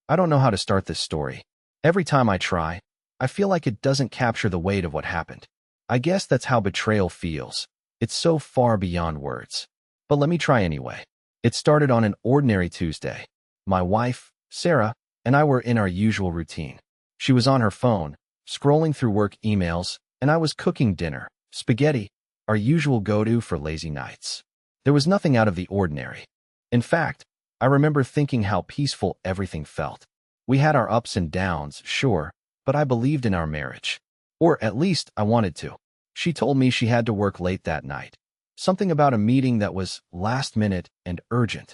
I don't know how to start this story. Every time I try, I feel like it doesn't capture the weight of what happened. I guess that's how betrayal feels. It's so far beyond words. But let me try anyway. It started on an ordinary Tuesday. My wife, Sarah, and I were in our usual routine. She was on her phone, scrolling through work emails, and I was cooking dinner, spaghetti, our usual go-to for lazy nights. There was nothing out of the ordinary. In fact, I remember thinking how peaceful everything felt. We had our ups and downs, sure, but I believed in our marriage. Or at least I wanted to. She told me she had to work late that night. Something about a meeting that was last minute and urgent.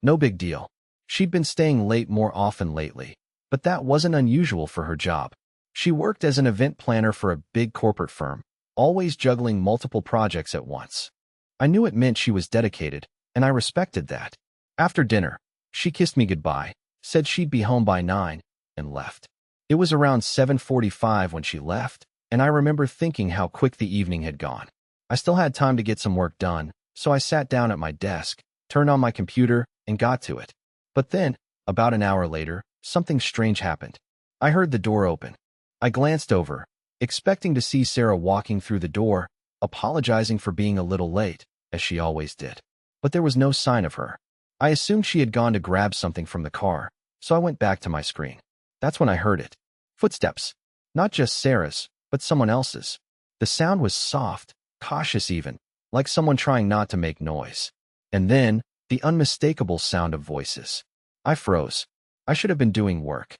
No big deal. She'd been staying late more often lately, but that wasn't unusual for her job. She worked as an event planner for a big corporate firm, always juggling multiple projects at once. I knew it meant she was dedicated, and I respected that. After dinner, she kissed me goodbye, said she'd be home by 9, and left. It was around 7:45 when she left, and I remember thinking how quick the evening had gone. I still had time to get some work done, so I sat down at my desk, turned on my computer, and got to it. But then, about an hour later, something strange happened. I heard the door open. I glanced over, expecting to see Sarah walking through the door, apologizing for being a little late, as she always did. But there was no sign of her. I assumed she had gone to grab something from the car, so I went back to my screen. That's when I heard it. Footsteps. Not just Sarah's, but someone else's. The sound was soft, cautious even, like someone trying not to make noise. And then, the unmistakable sound of voices. I froze. I should have been doing work.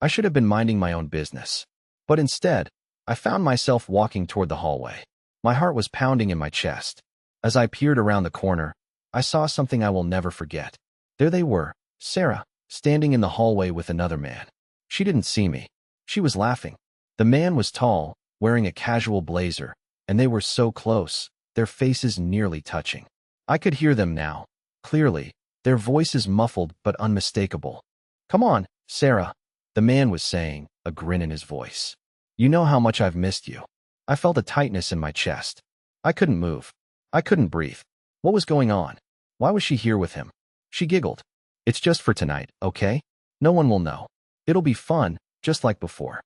I should have been minding my own business. But instead, I found myself walking toward the hallway. My heart was pounding in my chest. As I peered around the corner, I saw something I will never forget. There they were, Sarah, standing in the hallway with another man. She didn't see me. She was laughing. The man was tall, wearing a casual blazer, and they were so close, their faces nearly touching. I could hear them now, clearly, their voices muffled but unmistakable. "Come on, Sarah," the man was saying, a grin in his voice. "You know how much I've missed you." I felt a tightness in my chest. I couldn't move. I couldn't breathe. What was going on? Why was she here with him? She giggled. "It's just for tonight, okay? No one will know. It'll be fun, just like before."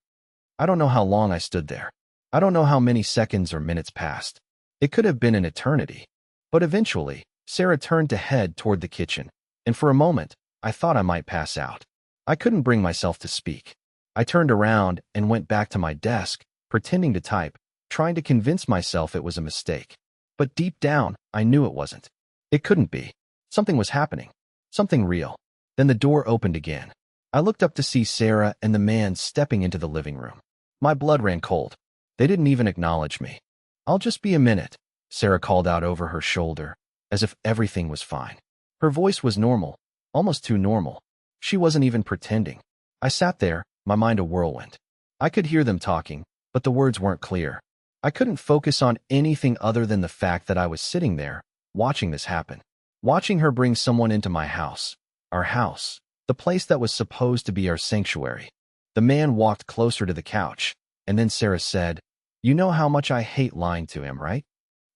I don't know how long I stood there. I don't know how many seconds or minutes passed. It could have been an eternity. But eventually, Sarah turned to head toward the kitchen, and for a moment, I thought I might pass out. I couldn't bring myself to speak. I turned around and went back to my desk, pretending to type, trying to convince myself it was a mistake. But deep down, I knew it wasn't. It couldn't be. Something was happening. Something real. Then the door opened again. I looked up to see Sarah and the man stepping into the living room. My blood ran cold. They didn't even acknowledge me. "I'll just be a minute," Sarah called out over her shoulder, as if everything was fine. Her voice was normal, almost too normal. She wasn't even pretending. I sat there, my mind a whirlwind. I could hear them talking, but the words weren't clear. I couldn't focus on anything other than the fact that I was sitting there, watching this happen. Watching her bring someone into my house. Our house. The place that was supposed to be our sanctuary. The man walked closer to the couch, and then Sarah said, "You know how much I hate lying to him, right?"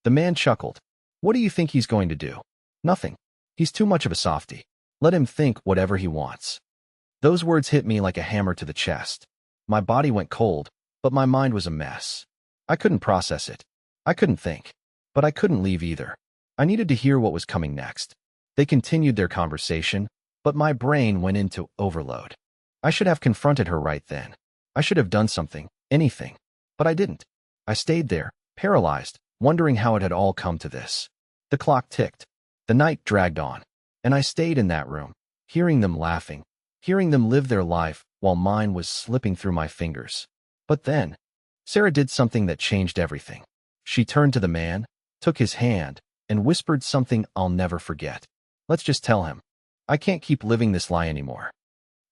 The man chuckled. "What do you think he's going to do?" "Nothing. He's too much of a softie. Let him think whatever he wants." Those words hit me like a hammer to the chest. My body went cold, but my mind was a mess. I couldn't process it. I couldn't think. But I couldn't leave either. I needed to hear what was coming next. They continued their conversation, but my brain went into overload. I should have confronted her right then. I should have done something, anything. But I didn't. I stayed there, paralyzed, wondering how it had all come to this. The clock ticked. The night dragged on. And I stayed in that room, hearing them laughing, hearing them live their life while mine was slipping through my fingers. But then, Sarah did something that changed everything. She turned to the man, took his hand, and whispered something I'll never forget. "Let's just tell him. I can't keep living this lie anymore."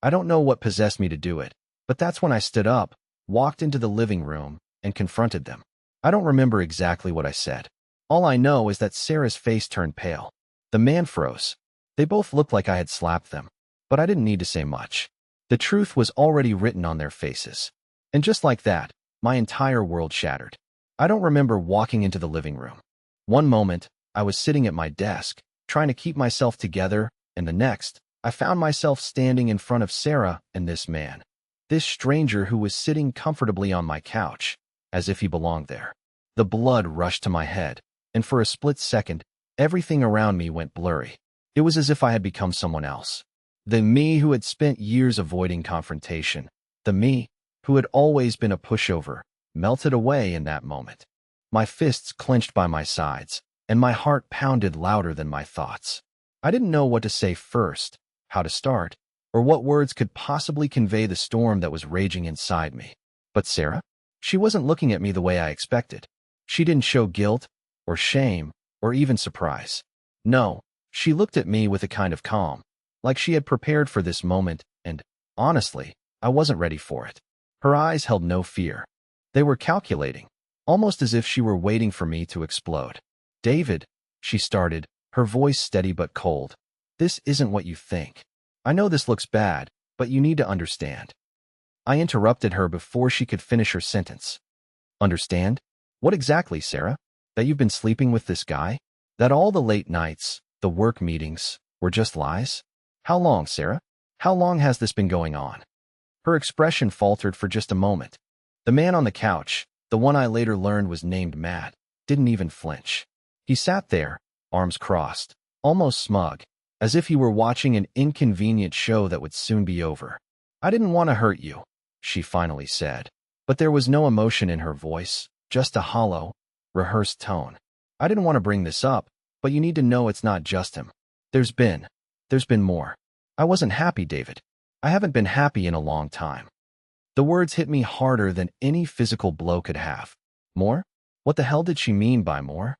I don't know what possessed me to do it, but that's when I stood up, walked into the living room, and confronted them. I don't remember exactly what I said. All I know is that Sarah's face turned pale. The man froze. They both looked like I had slapped them, but I didn't need to say much. The truth was already written on their faces. And just like that, my entire world shattered. I don't remember walking into the living room. One moment, I was sitting at my desk, trying to keep myself together, and the next, I found myself standing in front of Sarah and this man, this stranger who was sitting comfortably on my couch, as if he belonged there. The blood rushed to my head, and for a split second, everything around me went blurry. It was as if I had become someone else. The me who had spent years avoiding confrontation, the me who had always been a pushover, melted away in that moment. My fists clenched by my sides, and my heart pounded louder than my thoughts. I didn't know what to say first, how to start, or what words could possibly convey the storm that was raging inside me. But Sarah? She wasn't looking at me the way I expected. She didn't show guilt, or shame, or even surprise. No, she looked at me with a kind of calm, like she had prepared for this moment, and, honestly, I wasn't ready for it. Her eyes held no fear. They were calculating, almost as if she were waiting for me to explode. David, she started, her voice steady but cold. This isn't what you think. I know this looks bad, but you need to understand. I interrupted her before she could finish her sentence. Understand? What exactly, Sarah? That you've been sleeping with this guy? That all the late nights, the work meetings, were just lies? How long, Sarah? How long has this been going on? Her expression faltered for just a moment. The man on the couch, the one I later learned was named Matt, didn't even flinch. He sat there, arms crossed, almost smug, as if he were watching an inconvenient show that would soon be over. I didn't want to hurt you, she finally said. But there was no emotion in her voice, just a hollow, rehearsed tone. I didn't want to bring this up, but you need to know it's not just him. There's been more. I wasn't happy, David. I haven't been happy in a long time. The words hit me harder than any physical blow could have. More? What the hell did she mean by more?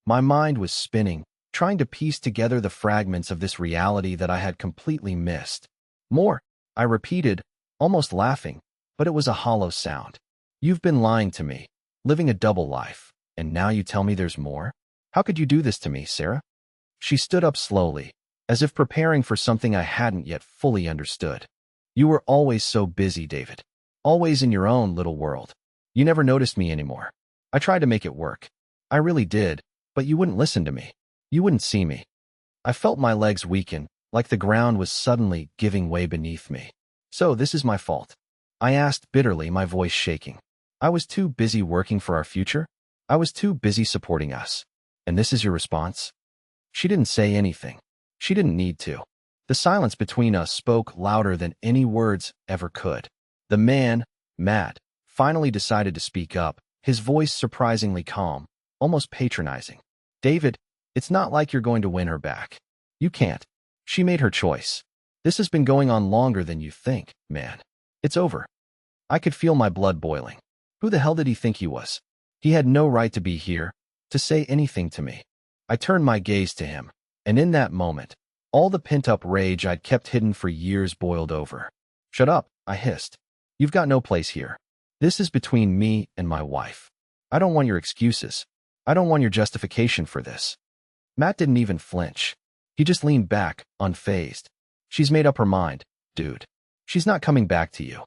My mind was spinning, trying to piece together the fragments of this reality that I had completely missed. More, I repeated, almost laughing, but it was a hollow sound. You've been lying to me, living a double life, and now you tell me there's more? How could you do this to me, Sarah? She stood up slowly, as if preparing for something I hadn't yet fully understood. You were always so busy, David. Always in your own little world. You never noticed me anymore. I tried to make it work. I really did, but you wouldn't listen to me. You wouldn't see me. I felt my legs weaken, like the ground was suddenly giving way beneath me. So this is my fault? I asked bitterly, my voice shaking. I was too busy working for our future. I was too busy supporting us. And this is your response? She didn't say anything. She didn't need to. The silence between us spoke louder than any words ever could. The man, Matt, finally decided to speak up, his voice surprisingly calm, almost patronizing. David, it's not like you're going to win her back. You can't. She made her choice. This has been going on longer than you think, man. It's over. I could feel my blood boiling. Who the hell did he think he was? He had no right to be here, to say anything to me. I turned my gaze to him, and in that moment, all the pent-up rage I'd kept hidden for years boiled over. Shut up, I hissed. You've got no place here. This is between me and my wife. I don't want your excuses. I don't want your justification for this. Matt didn't even flinch. He just leaned back, unfazed. She's made up her mind, dude. She's not coming back to you.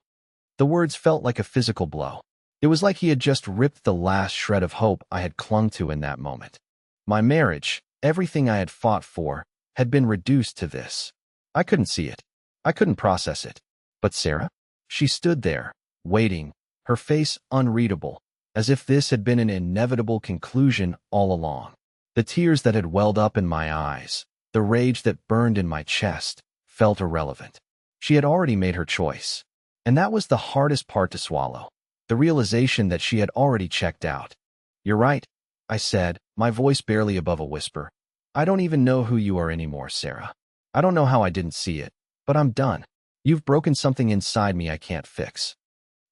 The words felt like a physical blow. It was like he had just ripped the last shred of hope I had clung to in that moment. My marriage, everything I had fought for, had been reduced to this. I couldn't see it. I couldn't process it. But Sarah? She stood there, waiting, her face unreadable, as if this had been an inevitable conclusion all along. The tears that had welled up in my eyes, the rage that burned in my chest, felt irrelevant. She had already made her choice. And that was the hardest part to swallow, the realization that she had already checked out. You're right, I said, my voice barely above a whisper. I don't even know who you are anymore, Sarah. I don't know how I didn't see it, but I'm done. You've broken something inside me I can't fix.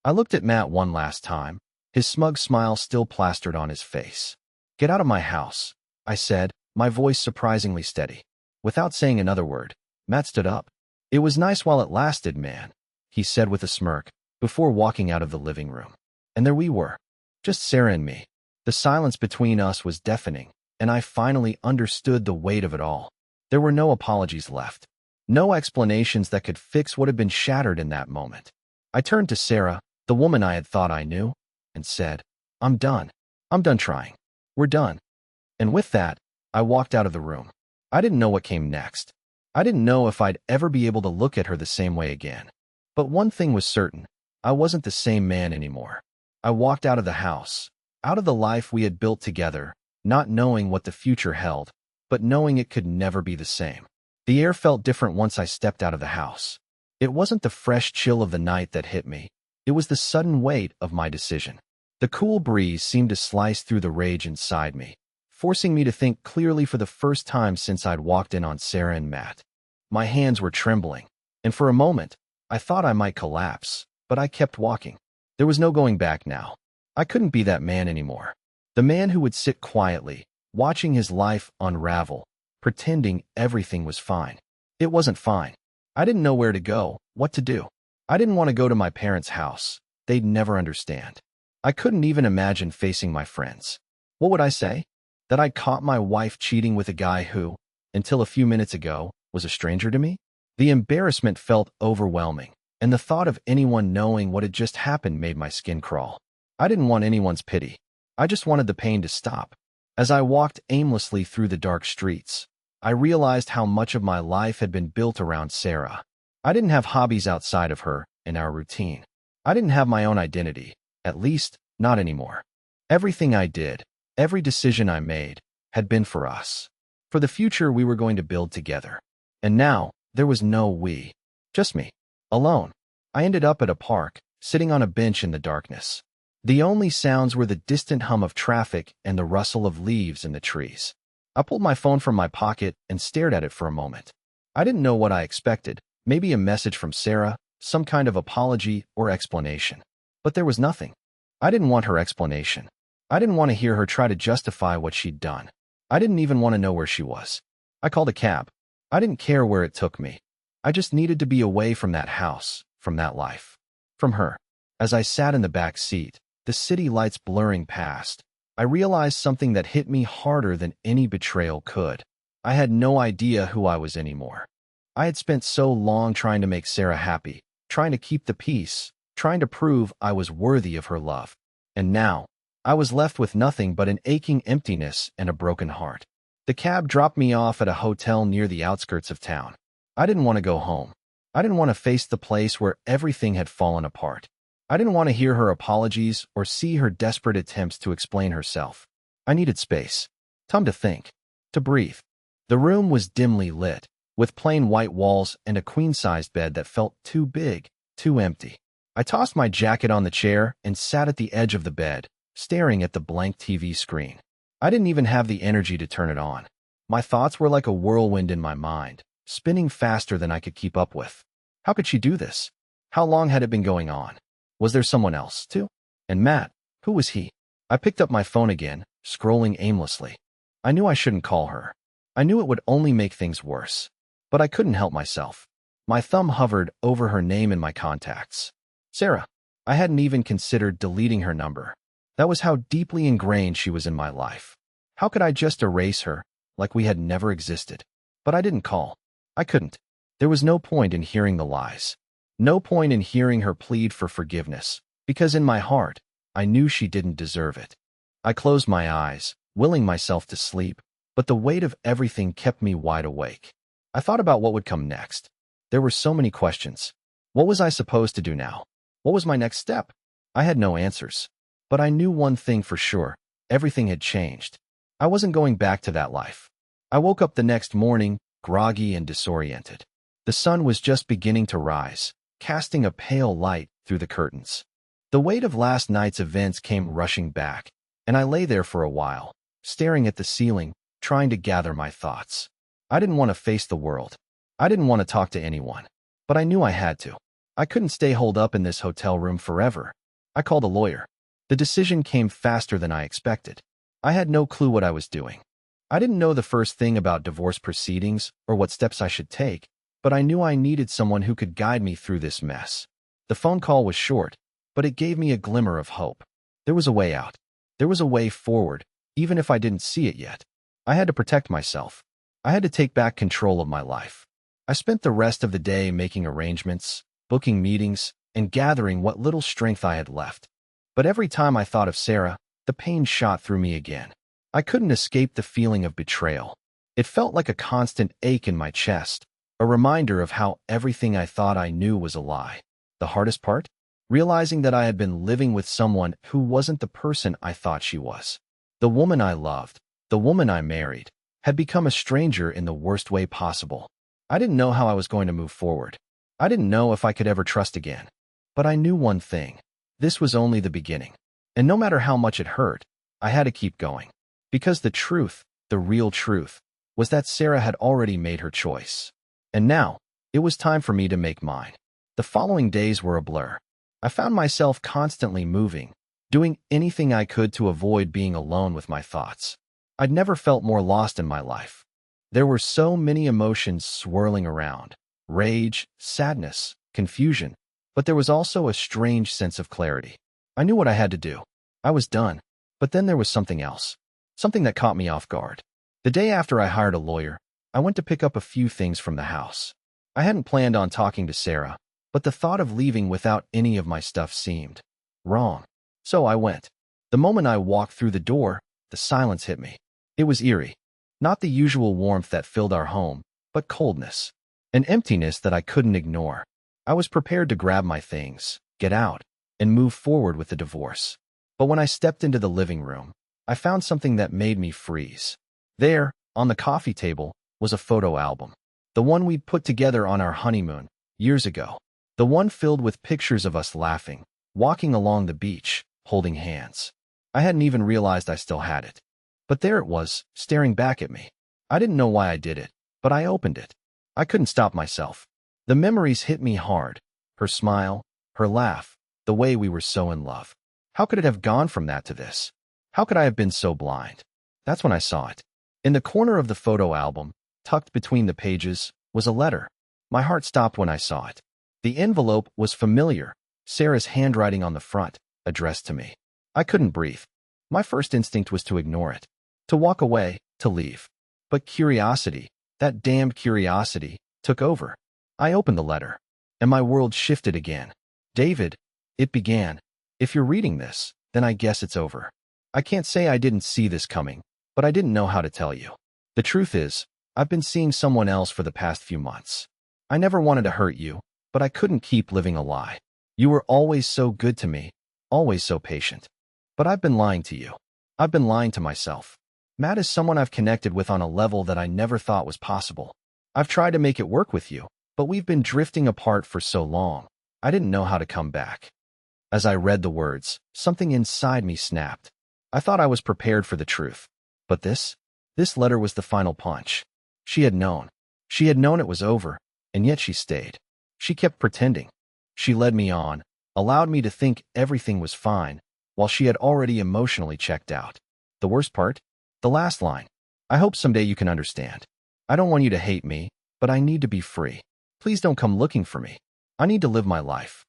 I looked at Matt one last time, his smug smile still plastered on his face. Get out of my house, I said, my voice surprisingly steady. Without saying another word, Matt stood up. It was nice while it lasted, man, he said with a smirk, before walking out of the living room. And there we were, just Sarah and me. The silence between us was deafening, and I finally understood the weight of it all. There were no apologies left. No explanations that could fix what had been shattered in that moment. I turned to Sarah, the woman I had thought I knew, and said, I'm done. I'm done trying. We're done. And with that, I walked out of the room. I didn't know what came next. I didn't know if I'd ever be able to look at her the same way again. But one thing was certain, I wasn't the same man anymore. I walked out of the house, out of the life we had built together, not knowing what the future held, but knowing it could never be the same. The air felt different once I stepped out of the house. It wasn't the fresh chill of the night that hit me. It was the sudden weight of my decision. The cool breeze seemed to slice through the rage inside me, forcing me to think clearly for the first time since I'd walked in on Sarah and Matt. My hands were trembling, and for a moment, I thought I might collapse, but I kept walking. There was no going back now. I couldn't be that man anymore. The man who would sit quietly, watching his life unravel, pretending everything was fine. It wasn't fine. I didn't know where to go, what to do. I didn't want to go to my parents' house. They'd never understand. I couldn't even imagine facing my friends. What would I say? That I'd caught my wife cheating with a guy who, until a few minutes ago, was a stranger to me? The embarrassment felt overwhelming, and the thought of anyone knowing what had just happened made my skin crawl. I didn't want anyone's pity. I just wanted the pain to stop. As I walked aimlessly through the dark streets, I realized how much of my life had been built around Sarah. I didn't have hobbies outside of her and our routine. I didn't have my own identity, at least, not anymore. Everything I did, every decision I made, had been for us. For the future we were going to build together. And now, there was no we. Just me. Alone. I ended up at a park, sitting on a bench in the darkness. The only sounds were the distant hum of traffic and the rustle of leaves in the trees. I pulled my phone from my pocket and stared at it for a moment. I didn't know what I expected, maybe a message from Sarah, some kind of apology or explanation. But there was nothing. I didn't want her explanation. I didn't want to hear her try to justify what she'd done. I didn't even want to know where she was. I called a cab. I didn't care where it took me. I just needed to be away from that house, from that life, from her. As I sat in the back seat, the city lights blurring past, I realized something that hit me harder than any betrayal could. I had no idea who I was anymore. I had spent so long trying to make Sarah happy, trying to keep the peace, trying to prove I was worthy of her love. And now, I was left with nothing but an aching emptiness and a broken heart. The cab dropped me off at a hotel near the outskirts of town. I didn't want to go home. I didn't want to face the place where everything had fallen apart. I didn't want to hear her apologies or see her desperate attempts to explain herself. I needed space. Time to think. To breathe. The room was dimly lit, with plain white walls and a queen-sized bed that felt too big, too empty. I tossed my jacket on the chair and sat at the edge of the bed, staring at the blank TV screen. I didn't even have the energy to turn it on. My thoughts were like a whirlwind in my mind, spinning faster than I could keep up with. How could she do this? How long had it been going on? Was there someone else, too? And Matt, who was he? I picked up my phone again, scrolling aimlessly. I knew I shouldn't call her. I knew it would only make things worse. But I couldn't help myself. My thumb hovered over her name in my contacts. Sarah. I hadn't even considered deleting her number. That was how deeply ingrained she was in my life. How could I just erase her, like we had never existed? But I didn't call. I couldn't. There was no point in hearing the lies. No point in hearing her plead for forgiveness, because in my heart, I knew she didn't deserve it. I closed my eyes, willing myself to sleep, but the weight of everything kept me wide awake. I thought about what would come next. There were so many questions. What was I supposed to do now? What was my next step? I had no answers. But I knew one thing for sure. Everything had changed. I wasn't going back to that life. I woke up the next morning, groggy and disoriented. The sun was just beginning to rise, casting a pale light through the curtains. The weight of last night's events came rushing back, and I lay there for a while, staring at the ceiling, trying to gather my thoughts. I didn't want to face the world. I didn't want to talk to anyone. But I knew I had to. I couldn't stay holed up in this hotel room forever. I called a lawyer. The decision came faster than I expected. I had no clue what I was doing. I didn't know the first thing about divorce proceedings or what steps I should take, but I knew I needed someone who could guide me through this mess. The phone call was short, but it gave me a glimmer of hope. There was a way out. There was a way forward, even if I didn't see it yet. I had to protect myself. I had to take back control of my life. I spent the rest of the day making arrangements, booking meetings, and gathering what little strength I had left. But every time I thought of Sarah, the pain shot through me again. I couldn't escape the feeling of betrayal. It felt like a constant ache in my chest, A reminder of how everything I thought I knew was a lie. The hardest part? Realizing that I had been living with someone who wasn't the person I thought she was. The woman I loved, the woman I married, had become a stranger in the worst way possible. I didn't know how I was going to move forward. I didn't know if I could ever trust again. But I knew one thing. This was only the beginning. And no matter how much it hurt, I had to keep going. Because the truth, the real truth, was that Sarah had already made her choice. And now, it was time for me to make mine. The following days were a blur. I found myself constantly moving, doing anything I could to avoid being alone with my thoughts. I'd never felt more lost in my life. There were so many emotions swirling around. Rage, sadness, confusion. But there was also a strange sense of clarity. I knew what I had to do. I was done. But then there was something else. Something that caught me off guard. The day after I hired a lawyer, I went to pick up a few things from the house. I hadn't planned on talking to Sarah, but the thought of leaving without any of my stuff seemed wrong. So I went. The moment I walked through the door, the silence hit me. It was eerie. Not the usual warmth that filled our home, but coldness. An emptiness that I couldn't ignore. I was prepared to grab my things, get out, and move forward with the divorce. But when I stepped into the living room, I found something that made me freeze. There, on the coffee table, was a photo album. The one we'd put together on our honeymoon, years ago. The one filled with pictures of us laughing, walking along the beach, holding hands. I hadn't even realized I still had it. But there it was, staring back at me. I didn't know why I did it, but I opened it. I couldn't stop myself. The memories hit me hard. Her smile, her laugh, the way we were so in love. How could it have gone from that to this? How could I have been so blind? That's when I saw it. In the corner of the photo album, tucked between the pages, was a letter. My heart stopped when I saw it. The envelope was familiar, Sarah's handwriting on the front, addressed to me. I couldn't breathe. My first instinct was to ignore it, to walk away, to leave. But curiosity, that damned curiosity, took over. I opened the letter, and my world shifted again. David, it began. If you're reading this, then I guess it's over. I can't say I didn't see this coming, but I didn't know how to tell you. The truth is, I've been seeing someone else for the past few months. I never wanted to hurt you, but I couldn't keep living a lie. You were always so good to me, always so patient. But I've been lying to you. I've been lying to myself. Matt is someone I've connected with on a level that I never thought was possible. I've tried to make it work with you, but we've been drifting apart for so long. I didn't know how to come back. As I read the words, something inside me snapped. I thought I was prepared for the truth. But this letter was the final punch. She had known. She had known it was over, and yet she stayed. She kept pretending. She led me on, allowed me to think everything was fine, while she had already emotionally checked out. The worst part? The last line. I hope someday you can understand. I don't want you to hate me, but I need to be free. Please don't come looking for me. I need to live my life.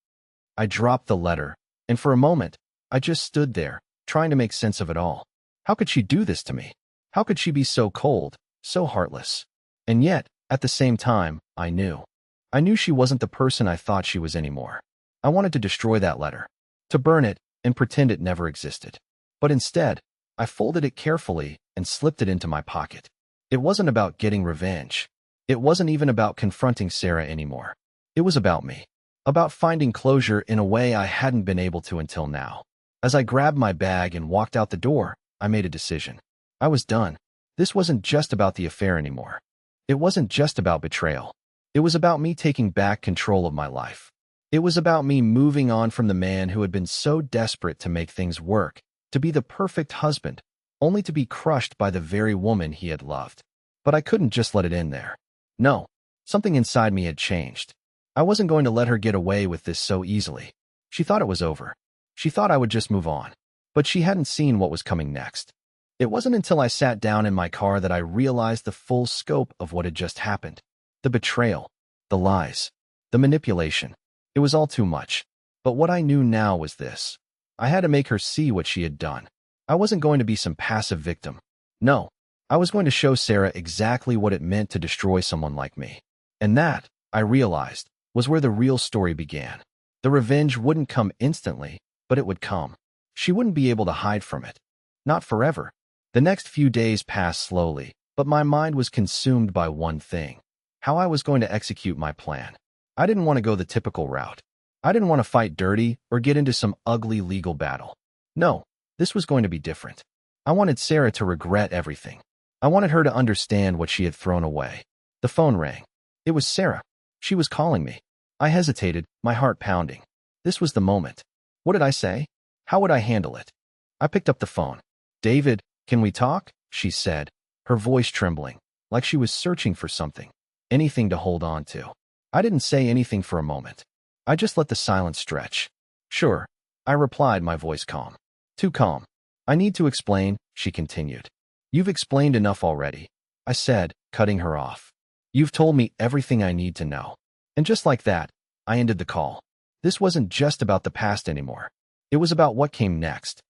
I dropped the letter, and for a moment, I just stood there, trying to make sense of it all. How could she do this to me? How could she be so cold, so heartless? And yet, at the same time, I knew. I knew she wasn't the person I thought she was anymore. I wanted to destroy that letter, to burn it and pretend it never existed. But instead, I folded it carefully and slipped it into my pocket. It wasn't about getting revenge. It wasn't even about confronting Sarah anymore. It was about me. About finding closure in a way I hadn't been able to until now. As I grabbed my bag and walked out the door, I made a decision. I was done. This wasn't just about the affair anymore. It wasn't just about betrayal. It was about me taking back control of my life. It was about me moving on from the man who had been so desperate to make things work, to be the perfect husband, only to be crushed by the very woman he had loved. But I couldn't just let it end there. No, something inside me had changed. I wasn't going to let her get away with this so easily. She thought it was over. She thought I would just move on. But she hadn't seen what was coming next. It wasn't until I sat down in my car that I realized the full scope of what had just happened. The betrayal, the lies, the manipulation. It was all too much. But what I knew now was this. I had to make her see what she had done. I wasn't going to be some passive victim. No, I was going to show Sarah exactly what it meant to destroy someone like me. And that, I realized, was where the real story began. The revenge wouldn't come instantly, but it would come. She wouldn't be able to hide from it. Not forever. The next few days passed slowly, but my mind was consumed by one thing. how I was going to execute my plan. I didn't want to go the typical route. I didn't want to fight dirty or get into some ugly legal battle. No, this was going to be different. I wanted Sarah to regret everything. I wanted her to understand what she had thrown away. The phone rang. It was Sarah. She was calling me. I hesitated, my heart pounding. This was the moment. What did I say? How would I handle it? I picked up the phone. "David, can we talk?" she said, her voice trembling, like she was searching for something, anything to hold on to. I didn't say anything for a moment. I just let the silence stretch. "Sure," I replied, my voice calm. Too calm. "I need to explain," she continued. "You've explained enough already," I said, cutting her off. "You've told me everything I need to know." And just like that, I ended the call. This wasn't just about the past anymore. It was about what came next.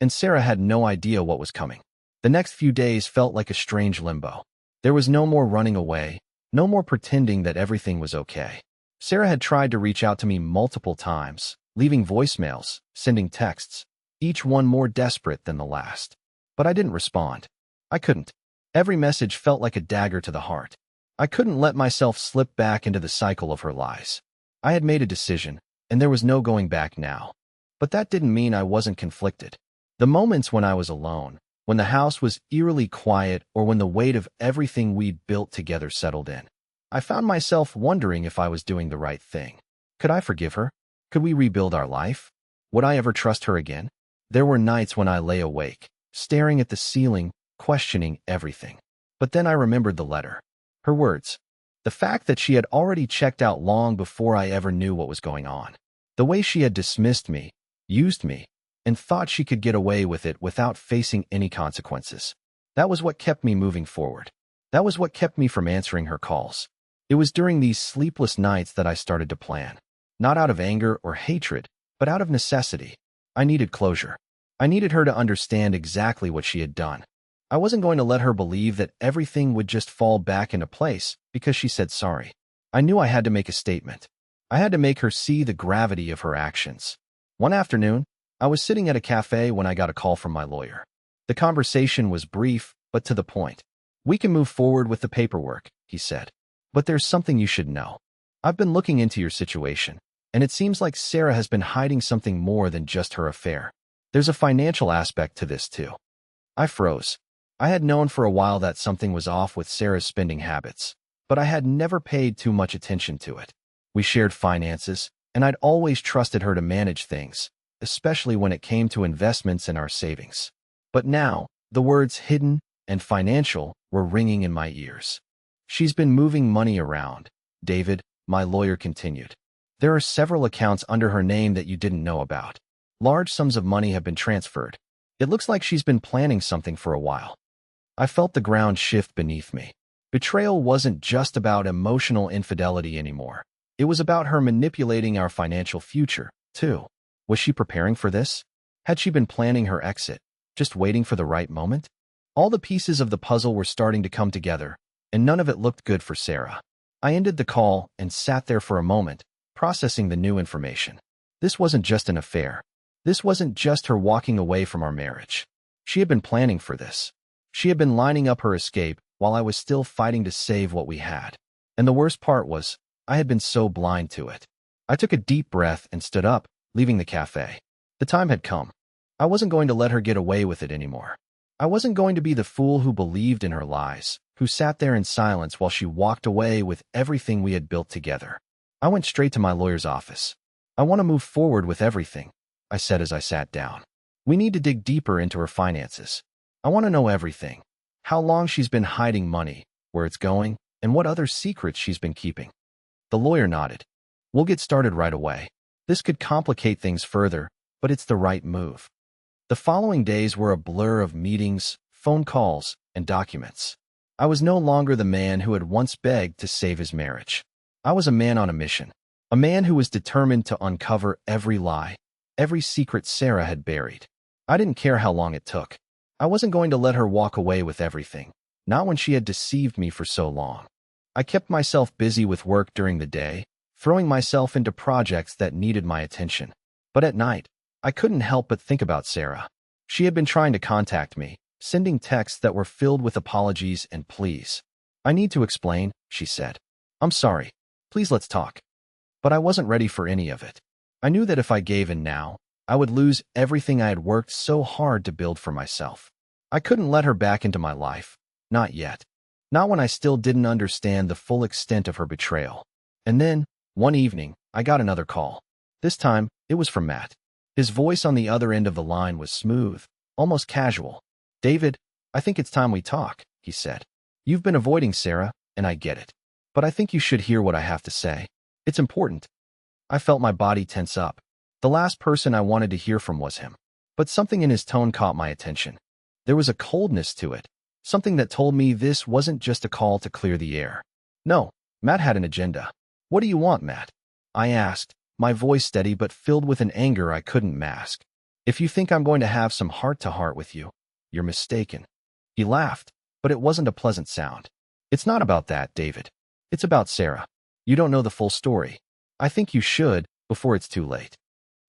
And Sarah had no idea what was coming. The next few days felt like a strange limbo. There was no more running away, no more pretending that everything was okay. Sarah had tried to reach out to me multiple times, leaving voicemails, sending texts, each one more desperate than the last. But I didn't respond. I couldn't. Every message felt like a dagger to the heart. I couldn't let myself slip back into the cycle of her lies. I had made a decision, and there was no going back now. But that didn't mean I wasn't conflicted. The moments when I was alone, when the house was eerily quiet, or when the weight of everything we'd built together settled in, I found myself wondering if I was doing the right thing. Could I forgive her? Could we rebuild our life? Would I ever trust her again? There were nights when I lay awake, staring at the ceiling, questioning everything. But then I remembered the letter. Her words. The fact that she had already checked out long before I ever knew what was going on. The way she had dismissed me, used me, and thought she could get away with it without facing any consequences. That was what kept me moving forward. That was what kept me from answering her calls. It was during these sleepless nights that I started to plan. Not out of anger or hatred, but out of necessity. I needed closure. I needed her to understand exactly what she had done. I wasn't going to let her believe that everything would just fall back into place because she said sorry. I knew I had to make a statement. I had to make her see the gravity of her actions. One afternoon, I was sitting at a cafe when I got a call from my lawyer. The conversation was brief, but to the point. "We can move forward with the paperwork," he said. "But there's something you should know. I've been looking into your situation, and it seems like Sarah has been hiding something more than just her affair. There's a financial aspect to this too." I froze. I had known for a while that something was off with Sarah's spending habits, but I had never paid too much attention to it. We shared finances, and I'd always trusted her to manage things, especially when it came to investments and our savings. But now, the words hidden and financial were ringing in my ears. "She's been moving money around, David," my lawyer continued. "There are several accounts under her name that you didn't know about. Large sums of money have been transferred. It looks like she's been planning something for a while." I felt the ground shift beneath me. Betrayal wasn't just about emotional infidelity anymore. It was about her manipulating our financial future, too. Was she preparing for this? Had she been planning her exit, just waiting for the right moment? All the pieces of the puzzle were starting to come together, and none of it looked good for Sarah. I ended the call and sat there for a moment, processing the new information. This wasn't just an affair. This wasn't just her walking away from our marriage. She had been planning for this. She had been lining up her escape while I was still fighting to save what we had. And the worst part was, I had been so blind to it. I took a deep breath and stood up, leaving the cafe. The time had come. I wasn't going to let her get away with it anymore. I wasn't going to be the fool who believed in her lies, who sat there in silence while she walked away with everything we had built together. I went straight to my lawyer's office. "I want to move forward with everything," I said as I sat down. "We need to dig deeper into her finances. I want to know everything. How long she's been hiding money, where it's going, and what other secrets she's been keeping." The lawyer nodded. "We'll get started right away. This could complicate things further, but it's the right move." The following days were a blur of meetings, phone calls, and documents. I was no longer the man who had once begged to save his marriage. I was a man on a mission, a man who was determined to uncover every lie, every secret Sarah had buried. I didn't care how long it took. I wasn't going to let her walk away with everything, not when she had deceived me for so long. I kept myself busy with work during the day, throwing myself into projects that needed my attention. But at night, I couldn't help but think about Sarah. She had been trying to contact me, sending texts that were filled with apologies and pleas. "I need to explain," she said. I'm sorry. Please let's talk. But I wasn't ready for any of it. I knew that if I gave in now, I would lose everything I had worked so hard to build for myself. I couldn't let her back into my life. Not yet. Not when I still didn't understand the full extent of her betrayal. And then, one evening, I got another call. This time, it was from Matt. His voice on the other end of the line was smooth, almost casual. "David, I think it's time we talk," he said. "You've been avoiding Sarah, and I get it. But I think you should hear what I have to say. It's important." I felt my body tense up. The last person I wanted to hear from was him. But something in his tone caught my attention. There was a coldness to it, something that told me this wasn't just a call to clear the air. No, Matt had an agenda. "What do you want, Matt?" I asked, my voice steady but filled with an anger I couldn't mask. "If you think I'm going to have some heart-to-heart with you, you're mistaken." He laughed, but it wasn't a pleasant sound. "It's not about that, David. It's about Sarah. You don't know the full story. I think you should, before it's too late."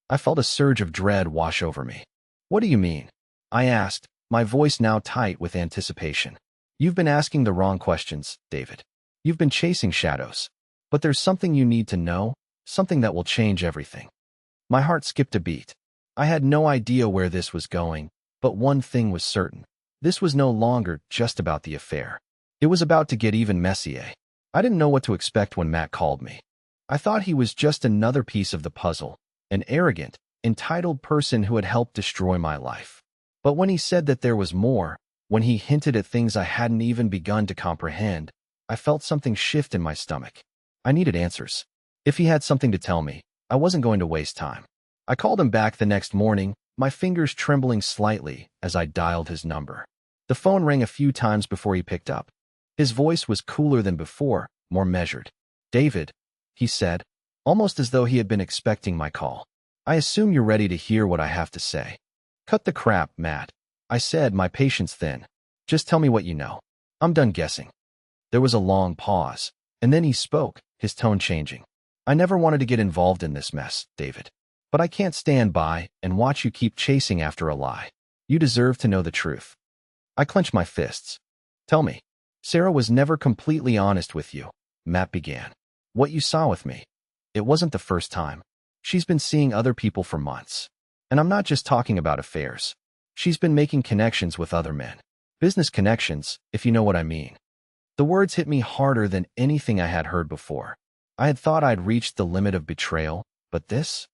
I felt a surge of dread wash over me. "What do you mean?" I asked, my voice now tight with anticipation. "You've been asking the wrong questions, David. You've been chasing shadows. But there's something you need to know, something that will change everything." My heart skipped a beat. I had no idea where this was going, but one thing was certain. This was no longer just about the affair. It was about to get even messier. I didn't know what to expect when Matt called me. I thought he was just another piece of the puzzle, an arrogant, entitled person who had helped destroy my life. But when he said that there was more, when he hinted at things I hadn't even begun to comprehend, I felt something shift in my stomach. I needed answers. If he had something to tell me, I wasn't going to waste time. I called him back the next morning, my fingers trembling slightly as I dialed his number. The phone rang a few times before he picked up. His voice was cooler than before, more measured. "David," he said, almost as though he had been expecting my call. "I assume you're ready to hear what I have to say." "Cut the crap, Matt," I said, my patience thin. "Just tell me what you know. I'm done guessing." There was a long pause, and then he spoke, his tone changing. "I never wanted to get involved in this mess, David. But I can't stand by and watch you keep chasing after a lie. You deserve to know the truth." I clenched my fists. "Tell me." "Sarah was never completely honest with you," Matt began. "What you saw with me. It wasn't the first time. She's been seeing other people for months. And I'm not just talking about affairs. She's been making connections with other men. Business connections, if you know what I mean." The words hit me harder than anything I had heard before. I had thought I'd reached the limit of betrayal, but this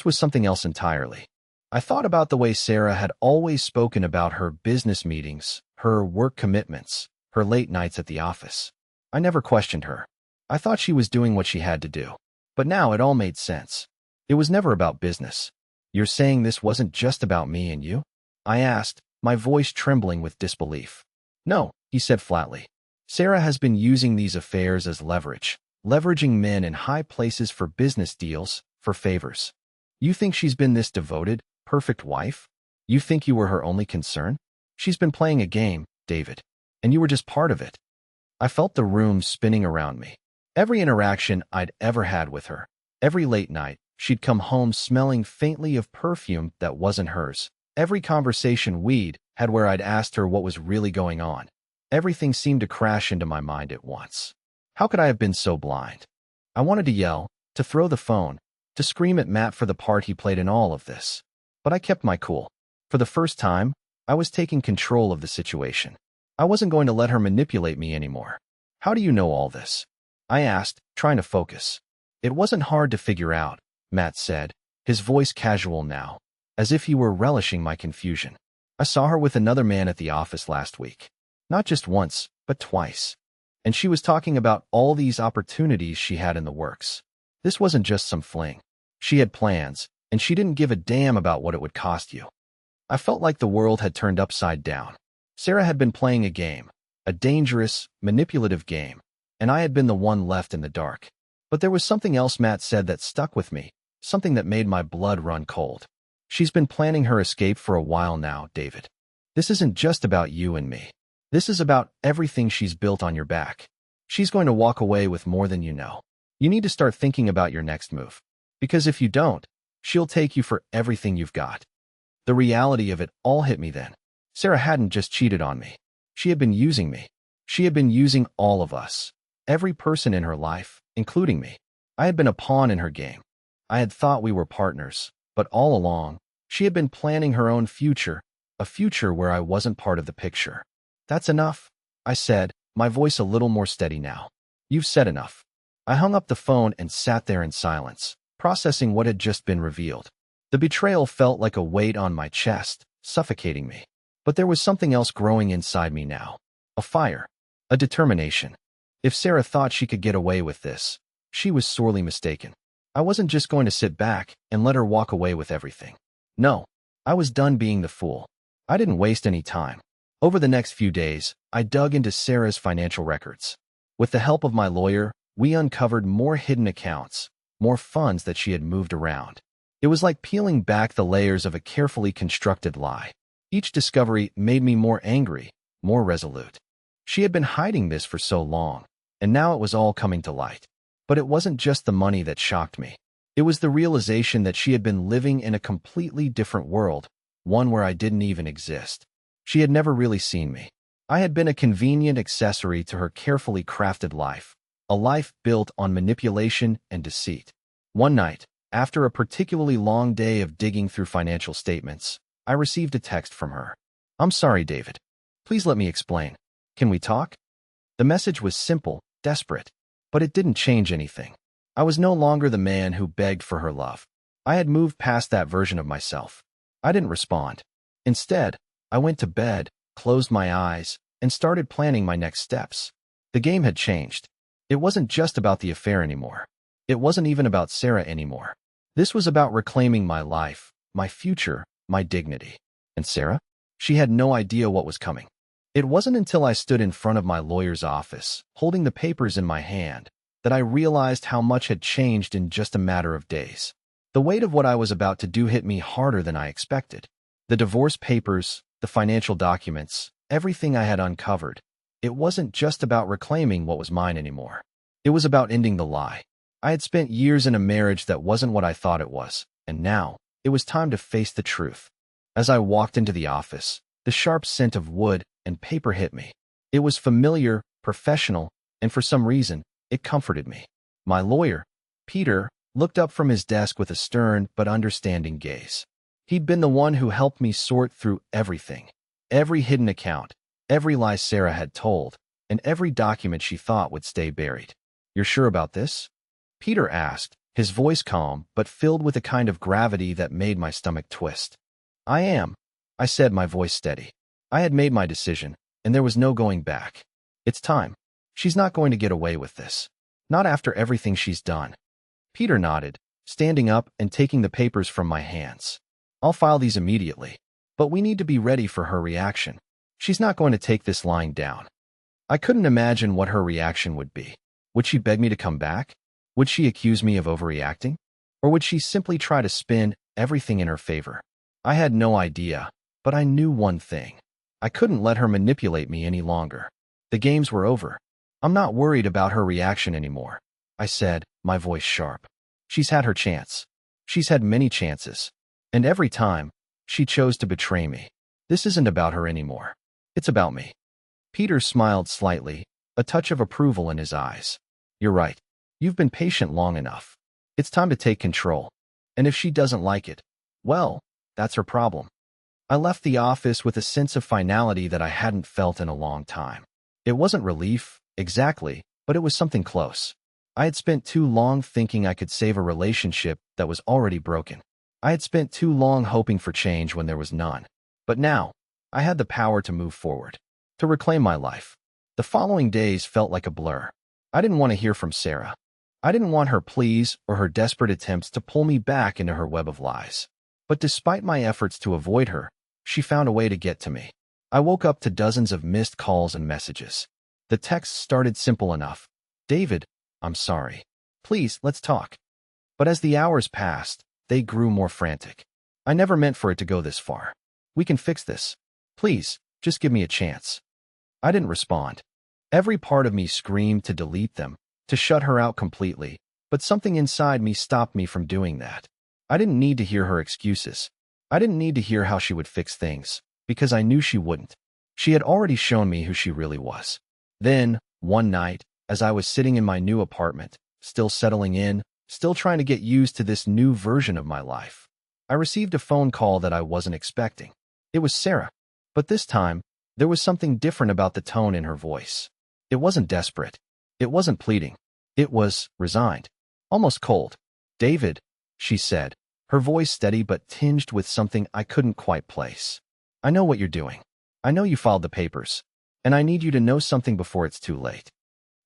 was something else entirely. I thought about the way Sarah had always spoken about her business meetings, her work commitments, her late nights at the office. I never questioned her. I thought she was doing what she had to do. But now it all made sense. It was never about business. "You're saying this wasn't just about me and you?" I asked, my voice trembling with disbelief. "No," he said flatly. "Sarah has been using these affairs as leverage, leveraging men in high places for business deals, for favors. You think she's been this devoted, perfect wife? You think you were her only concern? She's been playing a game, David, and you were just part of it." I felt the room spinning around me. Every interaction I'd ever had with her, every late night, she'd come home smelling faintly of perfume that wasn't hers. Every conversation we'd had where I'd asked her what was really going on. Everything seemed to crash into my mind at once. How could I have been so blind? I wanted to yell, to throw the phone, to scream at Matt for the part he played in all of this. But I kept my cool. For the first time, I was taking control of the situation. I wasn't going to let her manipulate me anymore. "How do you know all this?" I asked, trying to focus. "It wasn't hard to figure out," Matt said, his voice casual now, as if he were relishing my confusion. "I saw her with another man at the office last week. Not just once, but twice. And she was talking about all these opportunities she had in the works. This wasn't just some fling. She had plans, and she didn't give a damn about what it would cost you." I felt like the world had turned upside down. Sarah had been playing a game, a dangerous, manipulative game, and I had been the one left in the dark. But there was something else Matt said that stuck with me, something that made my blood run cold. "She's been planning her escape for a while now, David. This isn't just about you and me. This is about everything she's built on your back. She's going to walk away with more than you know. You need to start thinking about your next move. Because if you don't, she'll take you for everything you've got." The reality of it all hit me then. Sarah hadn't just cheated on me. She had been using me. She had been using all of us. Every person in her life, including me. I had been a pawn in her game. I had thought we were partners, but all along, she had been planning her own future, a future where I wasn't part of the picture. That's enough, I said, my voice a little more steady now. You've said enough. I hung up the phone and sat there in silence, processing what had just been revealed. The betrayal felt like a weight on my chest, suffocating me. But there was something else growing inside me now. A fire. A determination. If Sarah thought she could get away with this, she was sorely mistaken. I wasn't just going to sit back and let her walk away with everything. No, I was done being the fool. I didn't waste any time. Over the next few days, I dug into Sarah's financial records. With the help of my lawyer, we uncovered more hidden accounts, more funds that she had moved around. It was like peeling back the layers of a carefully constructed lie. Each discovery made me more angry, more resolute. She had been hiding this for so long, and now it was all coming to light. But it wasn't just the money that shocked me. It was the realization that she had been living in a completely different world, one where I didn't even exist. She had never really seen me. I had been a convenient accessory to her carefully crafted life, a life built on manipulation and deceit. One night, after a particularly long day of digging through financial statements, I received a text from her. "I'm sorry, David. Please let me explain. Can we talk?" The message was simple, desperate, but it didn't change anything. I was no longer the man who begged for her love. I had moved past that version of myself. I didn't respond. Instead, I went to bed, closed my eyes, and started planning my next steps. The game had changed. It wasn't just about the affair anymore. It wasn't even about Sarah anymore. This was about reclaiming my life, my future, my dignity. And Sarah? She had no idea what was coming. It wasn't until I stood in front of my lawyer's office, holding the papers in my hand, that I realized how much had changed in just a matter of days. The weight of what I was about to do hit me harder than I expected. The divorce papers, the financial documents, everything I had uncovered. It wasn't just about reclaiming what was mine anymore. It was about ending the lie. I had spent years in a marriage that wasn't what I thought it was, and now, it was time to face the truth. As I walked into the office, the sharp scent of wood and paper hit me. It was familiar, professional, and for some reason, it comforted me. My lawyer, Peter, looked up from his desk with a stern but understanding gaze. He'd been the one who helped me sort through everything. Every hidden account, every lie Sarah had told, and every document she thought would stay buried. "You're sure about this?" Peter asked, his voice calm but filled with a kind of gravity that made my stomach twist. "I am," I said, my voice steady. I had made my decision, and there was no going back. It's time. She's not going to get away with this. Not after everything she's done. Peter nodded, standing up and taking the papers from my hands. "I'll file these immediately, but we need to be ready for her reaction. She's not going to take this lying down." I couldn't imagine what her reaction would be. Would she beg me to come back? Would she accuse me of overreacting? Or would she simply try to spin everything in her favor? I had no idea, but I knew one thing. I couldn't let her manipulate me any longer. The games were over. "I'm not worried about her reaction anymore," I said, my voice sharp. "She's had her chance. She's had many chances. And every time, she chose to betray me. This isn't about her anymore. It's about me." Peter smiled slightly, a touch of approval in his eyes. "You're right. You've been patient long enough. It's time to take control. And if she doesn't like it, well, that's her problem." I left the office with a sense of finality that I hadn't felt in a long time. It wasn't relief, exactly, but it was something close. I had spent too long thinking I could save a relationship that was already broken. I had spent too long hoping for change when there was none. But now, I had the power to move forward, to reclaim my life. The following days felt like a blur. I didn't want to hear from Sarah. I didn't want her pleas or her desperate attempts to pull me back into her web of lies. But despite my efforts to avoid her, she found a way to get to me. I woke up to dozens of missed calls and messages. The texts started simple enough. "David, I'm sorry. Please, let's talk." But as the hours passed, they grew more frantic. "I never meant for it to go this far. We can fix this. Please, just give me a chance." I didn't respond. Every part of me screamed to delete them, to shut her out completely, but something inside me stopped me from doing that. I didn't need to hear her excuses. I didn't need to hear how she would fix things, because I knew she wouldn't. She had already shown me who she really was. Then, one night, as I was sitting in my new apartment, still settling in, still trying to get used to this new version of my life, I received a phone call that I wasn't expecting. It was Sarah. But this time, there was something different about the tone in her voice. It wasn't desperate. It wasn't pleading. It was resigned. Almost cold. "David," she said, her voice steady but tinged with something I couldn't quite place. "I know what you're doing. I know you filed the papers. And I need you to know something before it's too late."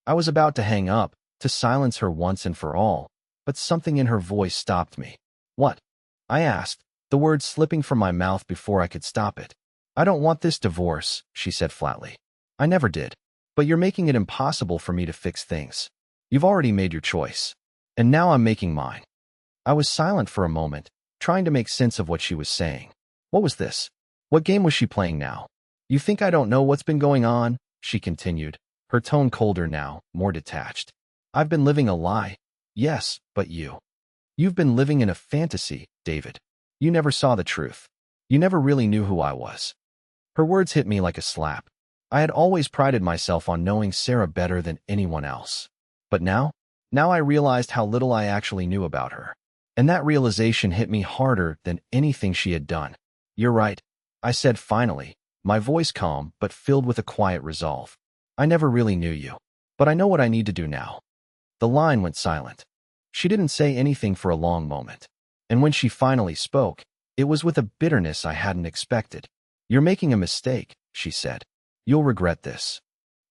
I was about to hang up, to silence her once and for all, but something in her voice stopped me. "What?" I asked, the words slipping from my mouth before I could stop it. "I don't want this divorce," she said flatly. "I never did. But you're making it impossible for me to fix things. You've already made your choice. And now I'm making mine." I was silent for a moment, trying to make sense of what she was saying. What was this? What game was she playing now? "You think I don't know what's been going on?" she continued, her tone colder now, more detached. "I've been living a lie. Yes, but you've been living in a fantasy, David. You never saw the truth. You never really knew who I was." Her words hit me like a slap. I had always prided myself on knowing Sarah better than anyone else. But now I realized how little I actually knew about her. And that realization hit me harder than anything she had done. "You're right," I said finally, my voice calm but filled with a quiet resolve. "I never really knew you. But I know what I need to do now." The line went silent. She didn't say anything for a long moment. And when she finally spoke, it was with a bitterness I hadn't expected. "You're making a mistake," she said. "You'll regret this."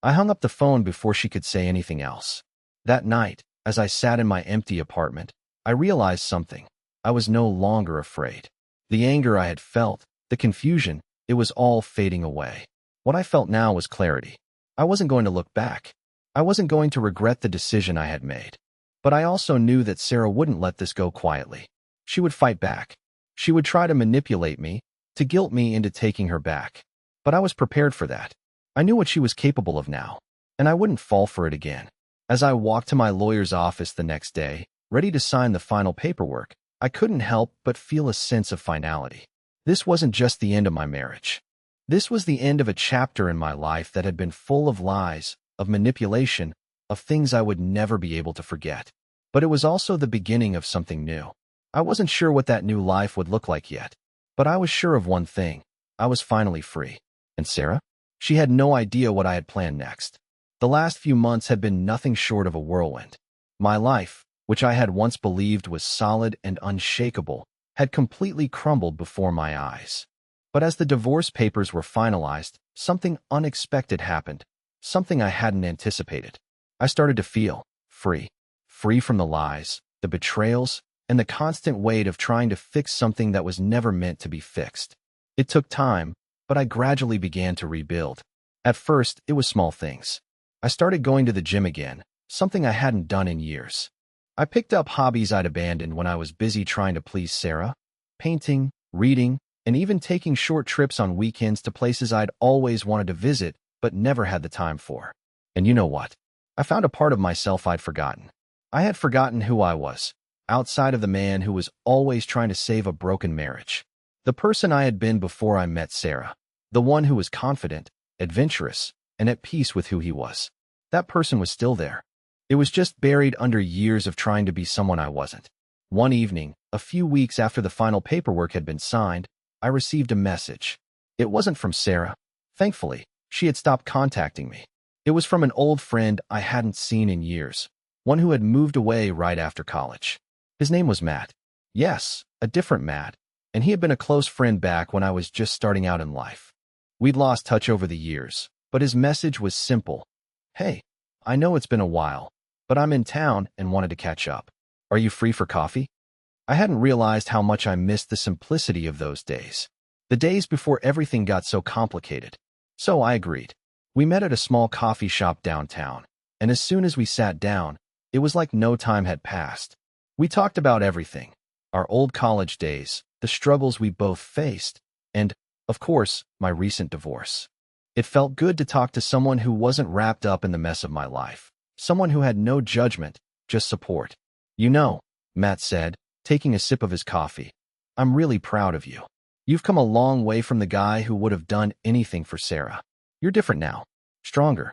I hung up the phone before she could say anything else. That night, as I sat in my empty apartment, I realized something. I was no longer afraid. The anger I had felt, the confusion, it was all fading away. What I felt now was clarity. I wasn't going to look back. I wasn't going to regret the decision I had made. But I also knew that Sarah wouldn't let this go quietly. She would fight back. She would try to manipulate me, to guilt me into taking her back. But I was prepared for that. I knew what she was capable of now, and I wouldn't fall for it again. As I walked to my lawyer's office the next day, ready to sign the final paperwork, I couldn't help but feel a sense of finality. This wasn't just the end of my marriage. This was the end of a chapter in my life that had been full of lies, of manipulation, of things I would never be able to forget. But it was also the beginning of something new. I wasn't sure what that new life would look like yet. But I was sure of one thing. I was finally free. And Sarah? She had no idea what I had planned next. The last few months had been nothing short of a whirlwind. My life, which I had once believed was solid and unshakable, had completely crumbled before my eyes. But as the divorce papers were finalized, something unexpected happened, something I hadn't anticipated. I started to feel free. Free from the lies, the betrayals, and the constant weight of trying to fix something that was never meant to be fixed. It took time, but I gradually began to rebuild. At first, it was small things. I started going to the gym again, something I hadn't done in years. I picked up hobbies I'd abandoned when I was busy trying to please Sarah, painting, reading, and even taking short trips on weekends to places I'd always wanted to visit but never had the time for. And you know what? I found a part of myself I'd forgotten. I had forgotten who I was, outside of the man who was always trying to save a broken marriage. The person I had been before I met Sarah. The one who was confident, adventurous, and at peace with who he was. That person was still there. It was just buried under years of trying to be someone I wasn't. One evening, a few weeks after the final paperwork had been signed, I received a message. It wasn't from Sarah. Thankfully, she had stopped contacting me. It was from an old friend I hadn't seen in years, one who had moved away right after college. His name was Matt. Yes, a different Matt, and he had been a close friend back when I was just starting out in life. We'd lost touch over the years, but his message was simple. "Hey, I know it's been a while, but I'm in town and wanted to catch up. Are you free for coffee?" I hadn't realized how much I missed the simplicity of those days. The days before everything got so complicated. So I agreed. We met at a small coffee shop downtown, and as soon as we sat down, it was like no time had passed. We talked about everything. Our old college days, the struggles we both faced, and, of course, my recent divorce. It felt good to talk to someone who wasn't wrapped up in the mess of my life. Someone who had no judgment, just support. "You know," Matt said, taking a sip of his coffee, "I'm really proud of you. You've come a long way from the guy who would have done anything for Sarah. You're different now. Stronger."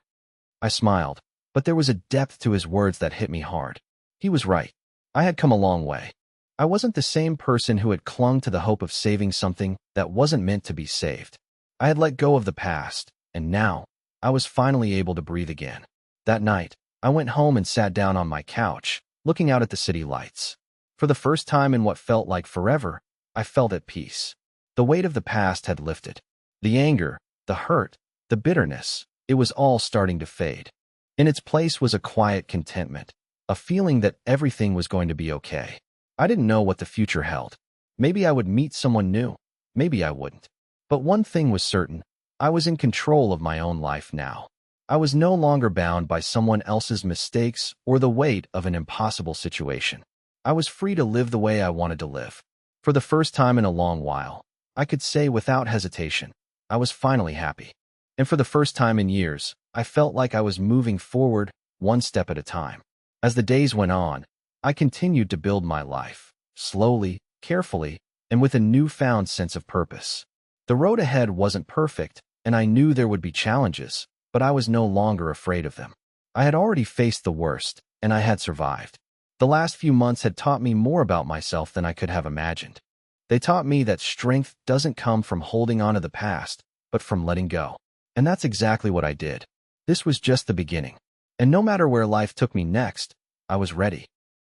I smiled. But there was a depth to his words that hit me hard. He was right. I had come a long way. I wasn't the same person who had clung to the hope of saving something that wasn't meant to be saved. I had let go of the past, and now I was finally able to breathe again. That night, I went home and sat down on my couch, looking out at the city lights. For the first time in what felt like forever, I felt at peace. The weight of the past had lifted. The anger, the hurt, the bitterness, it was all starting to fade. In its place was a quiet contentment, a feeling that everything was going to be okay. I didn't know what the future held. Maybe I would meet someone new. Maybe I wouldn't. But one thing was certain. I was in control of my own life now. I was no longer bound by someone else's mistakes or the weight of an impossible situation. I was free to live the way I wanted to live. For the first time in a long while, I could say without hesitation, I was finally happy. And for the first time in years, I felt like I was moving forward, one step at a time. As the days went on, I continued to build my life, slowly, carefully, and with a newfound sense of purpose. The road ahead wasn't perfect, and I knew there would be challenges, but I was no longer afraid of them. I had already faced the worst, and I had survived. The last few months had taught me more about myself than I could have imagined. They taught me that strength doesn't come from holding on to the past, but from letting go. And that's exactly what I did. This was just the beginning. And no matter where life took me next, I was ready.